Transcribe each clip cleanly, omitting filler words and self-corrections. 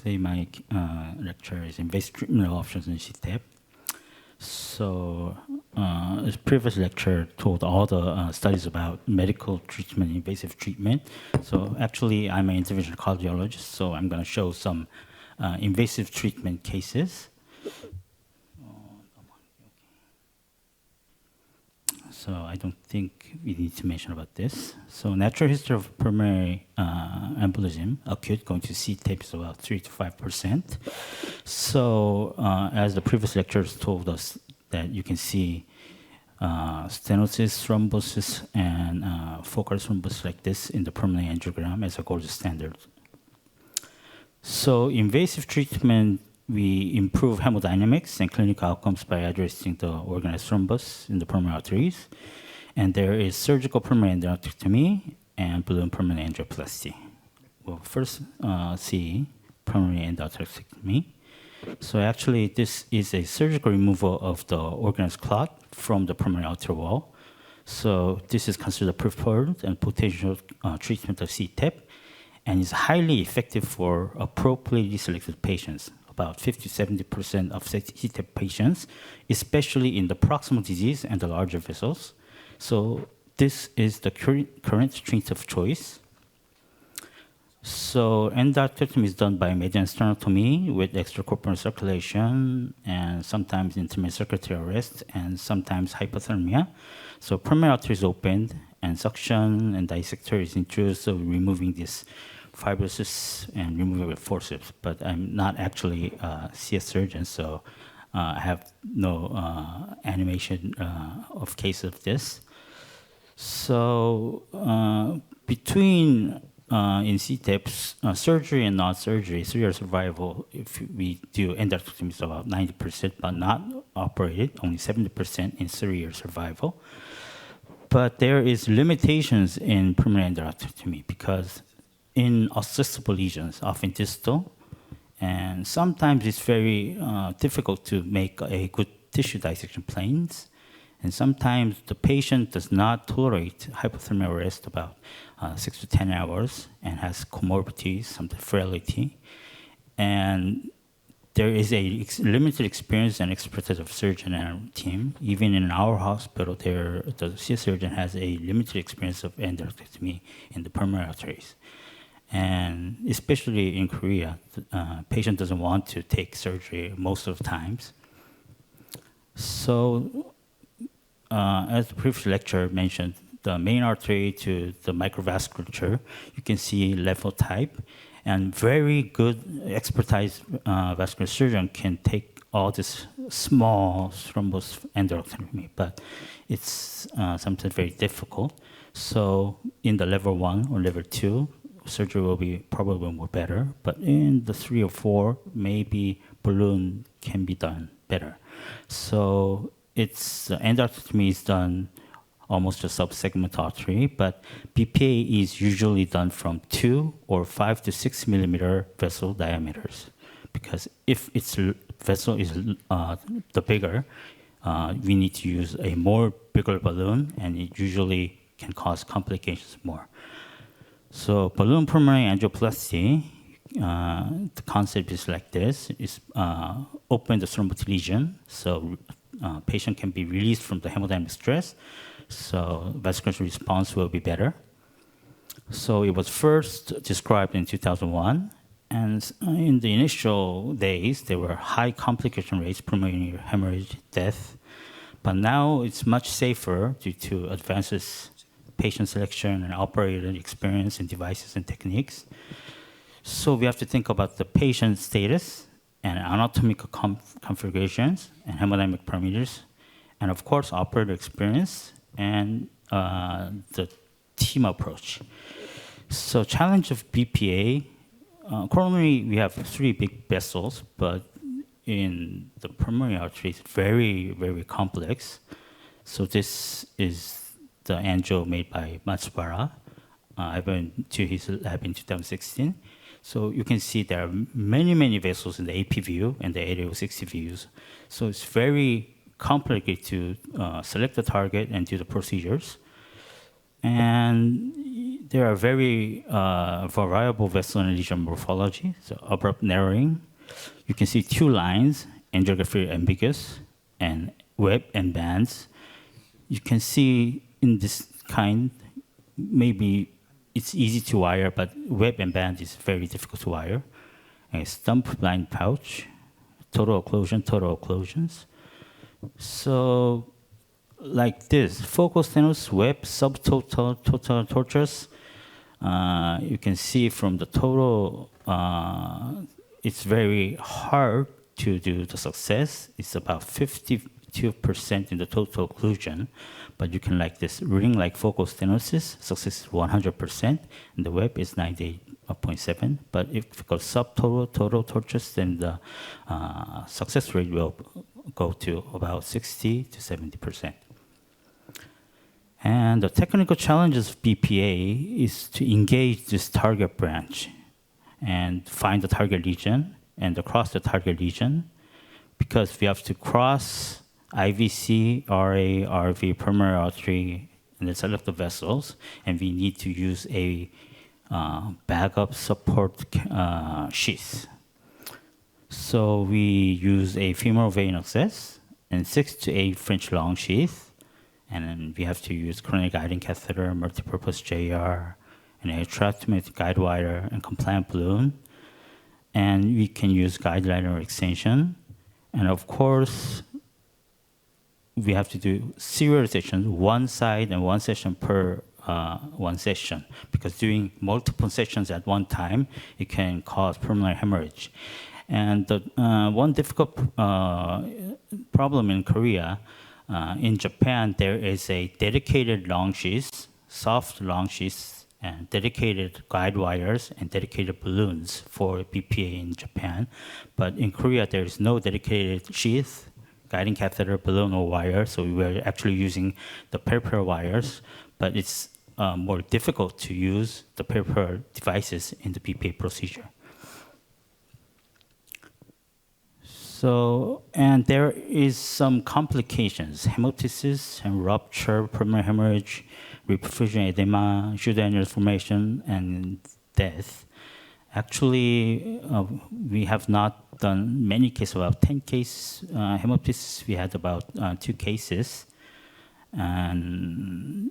Today my lecture is invasive treatment options in CTEPH. So this previous lecture told all the studies about medical treatment, invasive treatment. So actually I'm an interventional cardiologist, so I'm going to show some invasive treatment cases. So I don't think we need to mention about this. So natural history of pulmonary embolism, acute, going to CTEPH is about 3 to 5%. So as the previous lectures told us that you can see stenosis, thrombosis, and focal thrombosis like this in the pulmonary angiogram as a gold standard. So invasive treatment, we improve hemodynamics and clinical outcomes by addressing the organized thrombus in the pulmonary arteries. And there is surgical pulmonary endarterectomy and balloon pulmonary angioplasty. We'll first see pulmonary endarterectomy. So actually, this is a surgical removal of the organized clot from the pulmonary arterial wall. So this is considered preferred and potential treatment of CTEPH, and is highly effective for appropriately selected patients. About 50–70% of CTEPH patients, especially in the proximal disease and the larger vessels. So this is the current treatment of choice. So endarterectomy is done by median sternotomy with extracorporeal circulation and sometimes intermittent circulatory arrest and sometimes hypothermia. So pulmonary artery is opened and suction and dissector is introduced, so removing this fibrosis and removing with forceps. But I'm not actually a CS surgeon, so I have no animation of case of this. So between in CTEPH, surgery and non-surgery, 3-year survival, if we do endarterectomy, is about 90%, but not operated, only 70% in 3-year survival. But there is limitations in pulmonary endarterectomy because in accessible lesions, often distal, and sometimes it's very difficult to make a good tissue dissection planes. And sometimes the patient does not tolerate hypothermic arrest about 6 to 10 hours and has comorbidities, some frailty. And there is a limited experience and expertise of surgeon and our team. Even in our hospital, the CS surgeon has a limited experience of endarterectomy in the pulmonary arteries. And especially in Korea, the patient doesn't want to take surgery most of the times. So as the previous lecture mentioned, the main artery to the microvasculature, you can see level type, and very good expertise vascular surgeon can take all this small thrombus endarterectomy, but it's sometimes very difficult. So in the level 1 or level 2, surgery will be probably more better, but in the 3 or 4, maybe balloon can be done better. So it's endarterectomy is done almost a subsegment artery, but BPA is usually done from 2 or 5 to 6 millimeter vessel diameters, because if its vessel is the bigger, we need to use a more bigger balloon, and it usually can cause complications more. So balloon pulmonary angioplasty, the concept is like this: is open the thrombotic lesion, so patient can be released from the hemodynamic stress, so vascular response will be better. So it was first described in 2001, and in the initial days, there were high complication rates, pulmonary hemorrhage, death, but now it's much safer due to advances patient selection and operator experience and devices and techniques. So we have to think about the patient status and anatomical configurations and hemodynamic parameters, and of course operator experience and the team approach. So challenge of BPA, coronary we have 3 big vessels, but in the pulmonary artery it's very, very complex. So this is the angio made by Matsubara. I went to his lab in 2016. So you can see there are many, many vessels in the AP view and the 8060 views. So it's very complicated to select the target and do the procedures. And there are very variable vessel and lesion morphology, so abrupt narrowing. You can see two lines, angiography ambiguous, and web and bands. You can see in this kind, maybe it's easy to wire, but web and band is very difficult to wire. And stump blind pouch, total occlusion, total occlusions. So like this, focal stenosis, web, subtotal, total tortuous. You can see from the total, it's very hard to do the success. It's about 52% in the total occlusion, but you can like this ring like focal stenosis, success is 100%, and the web is 98.7. But if it goes subtotal, total tortuous, then the success rate will go to about 60 to 70%. And the technical challenges of BPA is to engage this target branch and find the target lesion and cross the target lesion, because we have to cross IVC, RA, RV, pulmonary artery, and then select the vessels, and we need to use a backup support sheath. So we use a femoral vein access and 6 to 8 French long sheath. And then we have to use coronary guiding catheter, multipurpose JR, and a tracheotomy guide wire, and compliant balloon. And we can use guide liner extension. And of course, we have to do serial sessions, one side and one session per one session, because doing multiple sessions at one time, it can cause pulmonary hemorrhage. And the one difficult problem in Korea, in Japan, there is a dedicated long sheath, soft long sheath, and dedicated guide wires and dedicated balloons for BPA in Japan. But in Korea, there is no dedicated sheath, guiding catheter, balloon, or wire. So we were actually using the peripheral wires, but it's more difficult to use the peripheral devices in the BPA procedure. So, and there is some complications, hemoptysis and rupture, pulmonary hemorrhage, reperfusion edema, pseudoannular formation, and death. Actually, we have not done many cases, about 10 cases. Hemoptysis, we had about 2 cases. And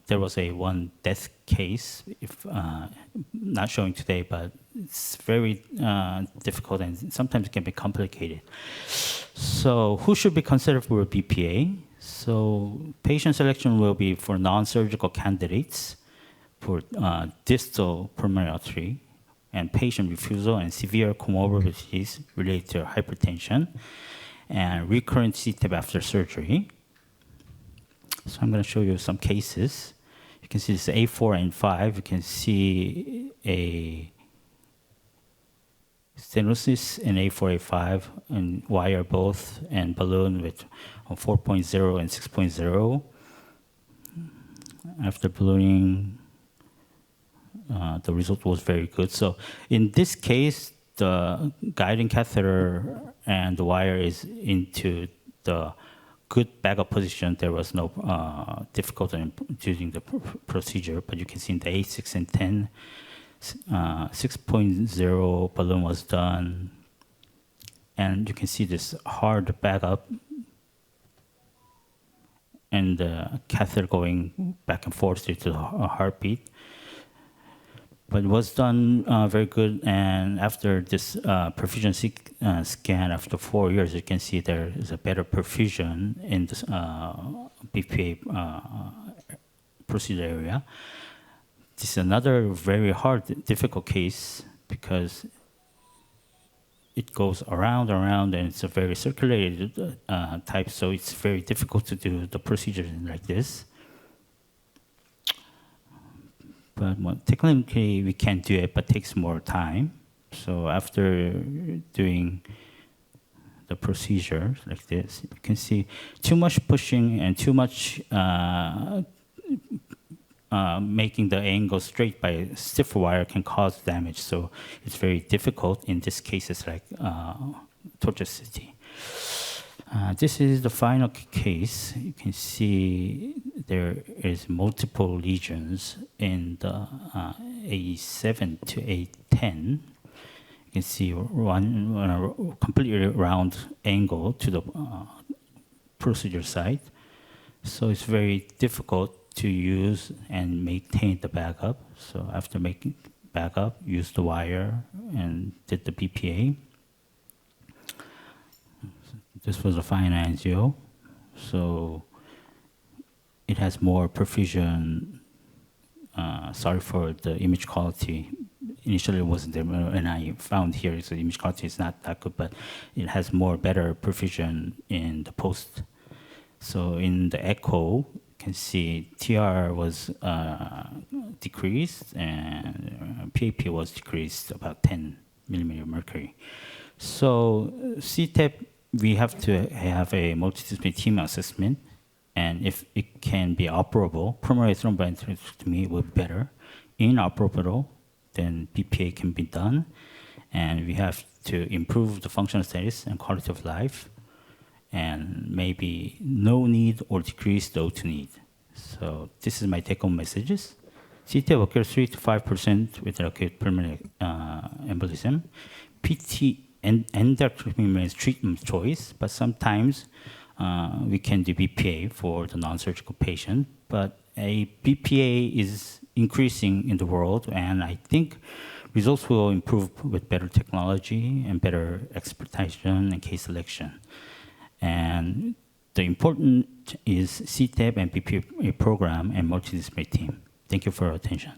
there was one death case, if not showing today, but it's very difficult and sometimes it can be complicated. So who should be considered for BPA? So patient selection will be for non-surgical candidates for distal pulmonary artery and patient refusal and severe comorbidities related to hypertension and recurrent CTEPH after surgery. So I'm going to show you some cases. You can see this A4 and 5. You can see a stenosis in A4, A5, and wire both, and balloon with 4.0 and 6.0. After ballooning, the result was very good. So in this case, the guiding catheter and the wire is into the good backup position. There was no difficulty in doing the procedure, but you can see in the A6 and 10, 6.0 balloon was done. And you can see this hard backup and the catheter going back and forth due to the heartbeat. But it was done very good, and after this perfusion scan, after 4 years, you can see there is a better perfusion in this BPA procedure area. This is another very hard, difficult case because it goes around, and it's a very circulated type, so it's very difficult to do the procedure like this. But technically, we can do it, but it takes more time. So after doing the procedure like this, you can see too much pushing and too much making the angle straight by stiff wire can cause damage. So it's very difficult in these cases like tortuosity. This is the final case. You can see there is multiple lesions in the A7 to A10. You can see one completely round angle to the procedure site. So it's very difficult to use and maintain the backup. So after making backup, use the wire and did the BPA. This was a fine angio. So it has more perfusion. Sorry for the image quality. Initially it wasn't there, and I found here, so the image quality is not that good, but it has better perfusion in the post. So in the echo, you can see TR was decreased, and PAP was decreased about 10 millimeter mercury. So CTEPH, we have to have a multidisciplinary team assessment, and if it can be operable, pulmonary thromboembectomy will be better. Inoperable, then BPA can be done, and we have to improve the functional status and quality of life, and maybe no need or decrease the O2 need. So this is my take-home messages. CTEPH occurs 3 to 5% with acute pulmonary embolism. PT endocrine remains treatment choice, but sometimes we can do BPA for the non-surgical patient. But a BPA is increasing in the world, and I think results will improve with better technology and better exploitation and case selection. And the important is CTEPH and BPA program and multidisciplinary team. Thank you for your attention.